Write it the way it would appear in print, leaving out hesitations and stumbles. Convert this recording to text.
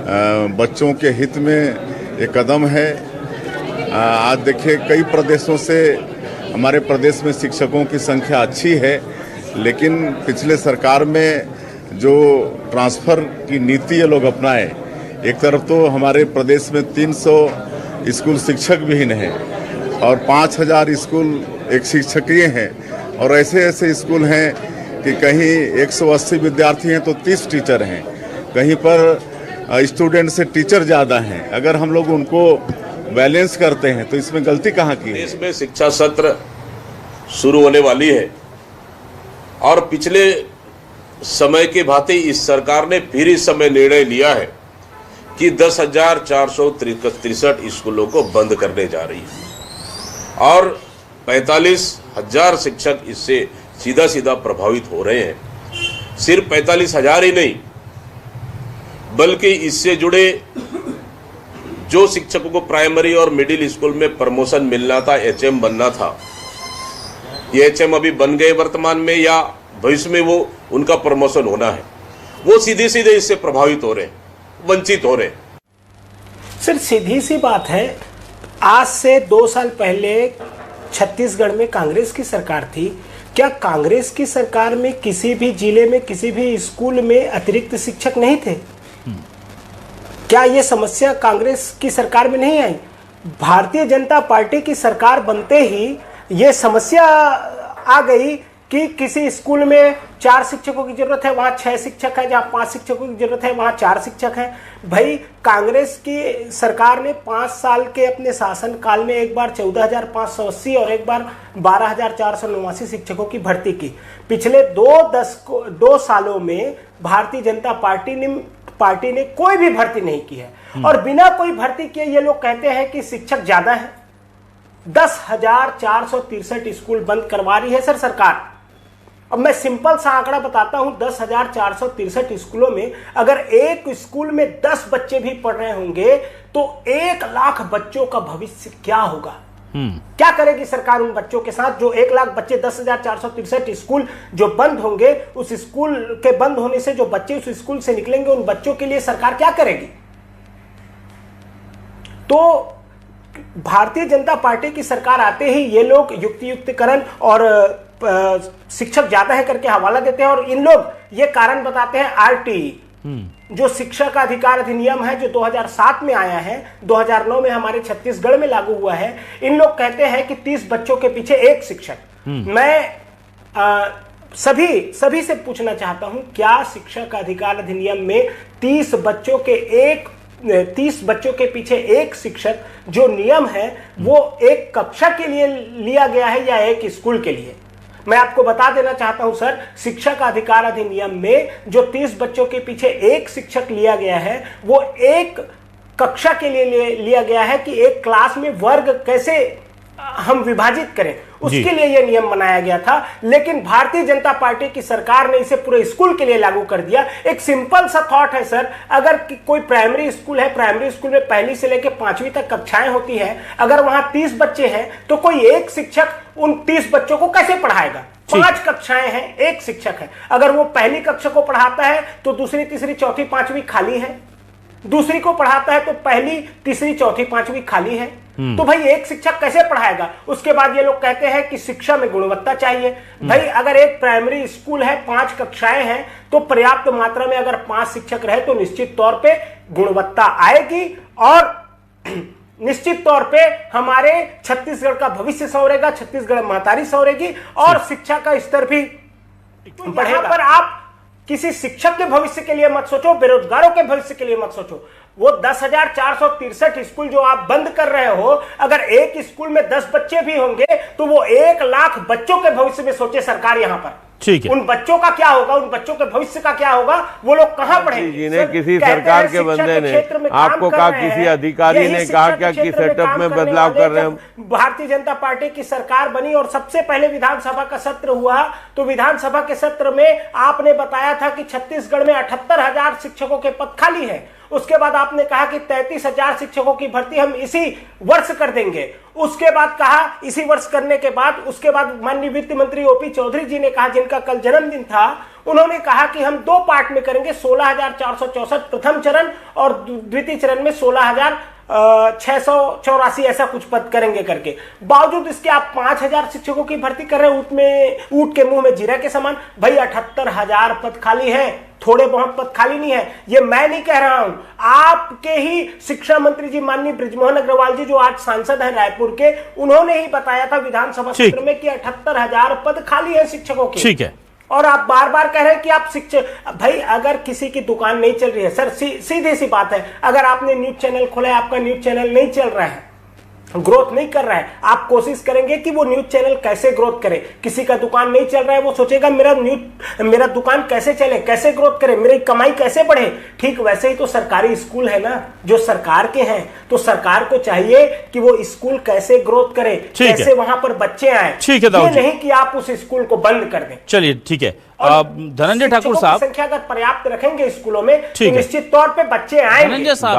बच्चों के हित में एक कदम है। आज देखिए कई प्रदेशों से हमारे प्रदेश में शिक्षकों की संख्या अच्छी है, लेकिन पिछले सरकार में जो ट्रांसफ़र की नीति ये लोग अपनाए, एक तरफ तो हमारे प्रदेश में 300 स्कूल शिक्षक विहीन हैं और 5000 स्कूल एक शिक्षकीय हैं, और ऐसे ऐसे स्कूल हैं कि कहीं 180 विद्यार्थी हैं तो 30 टीचर हैं, कहीं पर स्टूडेंट से टीचर ज़्यादा हैं। अगर हम लोग उनको बैलेंस करते हैं तो इसमें गलती कहाँ की है? इसमें शिक्षा सत्र शुरू होने वाली है और पिछले समय के भांति इस सरकार ने फिर इस समय निर्णय लिया है कि 10,463 स्कूलों को बंद करने जा रही है और 45,000 शिक्षक इससे सीधा सीधा प्रभावित हो रहे हैं। सिर्फ 45,000 ही नहीं, बल्कि इससे जुड़े जो शिक्षकों को प्राइमरी और मिडिल स्कूल में प्रमोशन मिलना था, एचएम बनना था, ये एचएम अभी बन गए वर्तमान में या भविष्य में वो उनका प्रमोशन होना है, वो सीधे सीधे इससे प्रभावित हो रहे, वंचित हो रहे। सर सीधी सी बात है, आज से 2 साल पहले छत्तीसगढ़ में कांग्रेस की सरकार थी। क्या कांग्रेस की सरकार में किसी भी जिले में किसी भी स्कूल में अतिरिक्त शिक्षक नहीं थे? क्या ये समस्या कांग्रेस की सरकार में नहीं आई? भारतीय जनता पार्टी की सरकार बनते ही ये समस्या आ गई कि किसी स्कूल में 4 शिक्षकों की जरूरत है, वहां 6 शिक्षक है, जहां 5 शिक्षकों की जरूरत है वहां 4 शिक्षक हैं। भाई कांग्रेस की सरकार ने 5 साल के अपने शासन काल में एक बार 14,580 और एक बार 12,489 शिक्षकों की भर्ती की। पिछले 2 सालों में भारतीय जनता पार्टी ने कोई भी भर्ती नहीं की है, और बिना कोई भर्ती किए ये लोग कहते हैं कि शिक्षक ज्यादा है। 10,463 स्कूल बंद करवा रही है सर सरकार। अब मैं सिंपल सा आंकड़ा बताता हूं, 10,463 स्कूलों में अगर एक स्कूल में 10 बच्चे भी पढ़ रहे होंगे तो 1 लाख बच्चों का भविष्य क्या होगा? क्या करेगी सरकार उन बच्चों के साथ? जो 1 लाख बच्चे, 10,463 स्कूल जो बंद होंगे, उस स्कूल के बंद होने से जो बच्चे उस स्कूल से निकलेंगे, उन बच्चों के लिए सरकार क्या करेगी? तो भारतीय जनता पार्टी की सरकार आते ही ये लोग युक्तिकरण और शिक्षक ज्यादा है करके हवाला देते हैं, और इन लोग ये कारण बताते हैं आरटीई, जो शिक्षा का अधिकार अधिनियम है जो 2007 में आया है, 2009 में हमारे छत्तीसगढ़ में लागू हुआ है। इन लोग कहते हैं कि 30 बच्चों के पीछे 1 शिक्षक। मैं सभी से पूछना चाहता हूं, क्या शिक्षा का अधिकार अधिनियम में 30 बच्चों के पीछे 1 शिक्षक जो नियम है वो एक कक्षा के लिए लिया गया है या एक स्कूल के लिए? मैं आपको बता देना चाहता हूं सर, शिक्षा का अधिकार अधिनियम में जो 30 बच्चों के पीछे 1 शिक्षक लिया गया है वो एक कक्षा के लिए लिया गया है कि एक क्लास में वर्ग कैसे हम विभाजित करें, उसके लिए यह नियम बनाया गया था। लेकिन भारतीय जनता पार्टी की सरकार ने इसे पूरे स्कूल के लिए लागू कर दिया। एक सिंपल सा थॉट है सर, अगर कोई प्राइमरी स्कूल है, प्राइमरी स्कूल में 1ली से लेकर 5वीं तक कक्षाएं होती हैं, अगर वहां 30 बच्चे हैं तो कोई एक शिक्षक उन 30 बच्चों को कैसे पढ़ाएगा? 5 कक्षाएं हैं, 1 शिक्षक है। अगर वो 1ली कक्षा को पढ़ाता है तो 2री, 3री, 4थी, 5वीं खाली है। दूसरी को पढ़ाता है तो 1ली, 3री, 4थी, 5वीं खाली है। तो भाई एक शिक्षक कैसे पढ़ाएगा? उसके बाद ये लोग कहते हैं कि शिक्षा में गुणवत्ता चाहिए। भाई अगर एक प्राइमरी स्कूल है, 5 कक्षाएं हैं, तो पर्याप्त मात्रा में अगर 5 शिक्षक रहे तो निश्चित तौर पे गुणवत्ता आएगी और निश्चित तौर पे हमारे छत्तीसगढ़ का भविष्य संवरेगा, छत्तीसगढ़ महतारी संवरेगी और शिक्षा का स्तर भी बढ़ेगा। पर आप किसी शिक्षक के भविष्य के लिए मत सोचो, बेरोजगारों के भविष्य के लिए मत सोचो। वो 10,463 स्कूल जो आप बंद कर रहे हो, अगर एक स्कूल में 10 बच्चे भी होंगे तो वो 1 लाख बच्चों के भविष्य में सोचे सरकार यहां पर। ठीक है, उन बच्चों का क्या होगा, उन बच्चों के भविष्य का क्या होगा, वो लोग कहां पढ़ेंगे? जिन्हें किसी सरकार के बंदे ने आपको कहा, किसी अधिकारी ने कहा क्या कि सेटअप में बदलाव कर रहे हैं? भारतीय जनता पार्टी की सरकार बनी और सबसे पहले विधानसभा का सत्र हुआ, तो विधानसभा के सत्र में आपने बताया था कि छत्तीसगढ़ में 78,000 शिक्षकों के पद खाली है। उसके बाद आपने कहा कि 33,000 शिक्षकों की भर्ती हम इसी वर्ष कर देंगे। उसके बाद कहा इसी वर्ष करने के बाद उसके बाद माननीय वित्त मंत्री ओपी चौधरी जी ने कहा, जिनका कल जन्मदिन था, उन्होंने कहा कि हम 2 पार्ट में करेंगे, 16,464 प्रथम चरण और द्वितीय चरण में 16,684 ऐसा कुछ पद करेंगे करके। बावजूद इसके आप 5,000 शिक्षकों की भर्ती कर रहे हैं, ऊंट के मुंह में जीरा के समान। भाई 78,000 पद खाली है, थोड़े बहुत पद खाली नहीं है। ये मैं नहीं कह रहा हूं, आपके ही शिक्षा मंत्री जी माननीय बृजमोहन अग्रवाल जी जो आज सांसद हैं रायपुर के, उन्होंने ही बताया था विधानसभा सत्र में कि 78,000 पद खाली है शिक्षकों के। ठीक है। और आप बार बार कह रहे हैं कि आप शिक्षक, भाई अगर किसी की दुकान नहीं चल रही है सर, सीधी सी बात है, अगर आपने न्यूज चैनल खोला है, आपका न्यूज चैनल नहीं चल रहा है, ग्रोथ नहीं कर रहा है, आप कोशिश करेंगे कि वो न्यूज चैनल कैसे ग्रोथ करे। किसी का दुकान नहीं चल रहा है, वो सोचेगा मेरा दुकान कैसे चले, कैसे ग्रोथ करे, मेरी कमाई कैसे बढ़े। ठीक वैसे ही तो सरकारी स्कूल है ना, जो सरकार के हैं, तो सरकार को चाहिए कि वो स्कूल कैसे ग्रोथ करे, कैसे वहां पर बच्चे आए। ठीक है, ये नहीं कि आप उस स्कूल को बंद कर दें। चलिए ठीक है। धनंजय ठाकुर साहब, संख्या अगर पर्याप्त रखेंगे स्कूलों में तो निश्चित तौर पे बच्चे आएंगे। धनंजय साहब